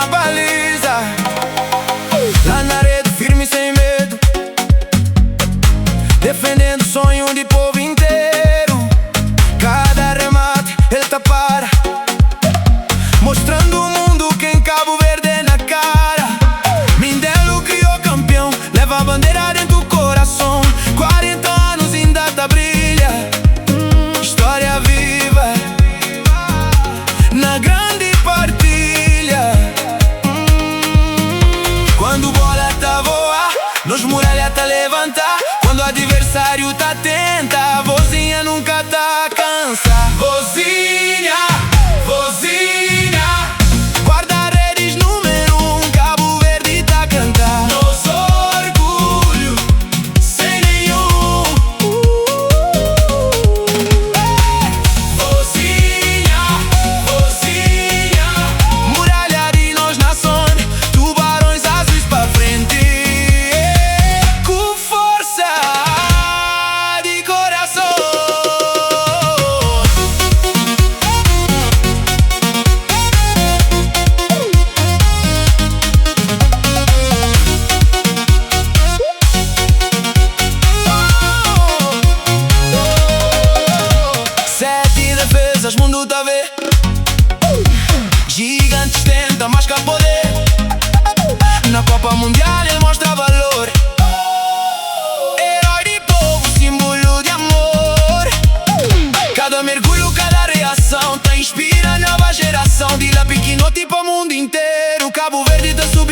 na baliza, lá na rede, firme sem medo, defendendo o sonho de povo inteiro. Cada remate ele para, mostrando ao mundo quem Cabo Verde é na cara. Mindelo criou campeão, leva a bandeira dentro do coração. 40 anos ainda tá brilha, história viva na grande partilha. Quando bola tá voar, nos muralha tá levantar. Quando o adversário tá atenta, a vozinha nunca tá cansa. Vozinha, vozinha, guarda-redes número 1, Cabo Verde tá a cantar. Nosso orgulho, sem nenhum. Vozinha, vozinha, muralha de nós na zona, tubarões azuis pra frente, com força de coração. Sete defesas, mundo tá a ver. Gigantes tenta mais que a poder. Na Copa Mundial ele mostra valor. Herói de povo, símbolo de amor. Cada mergulho, cada reação tá inspira a nova geração. De lá pequeno tipo o mundo inteiro, Cabo Verde tá subindo.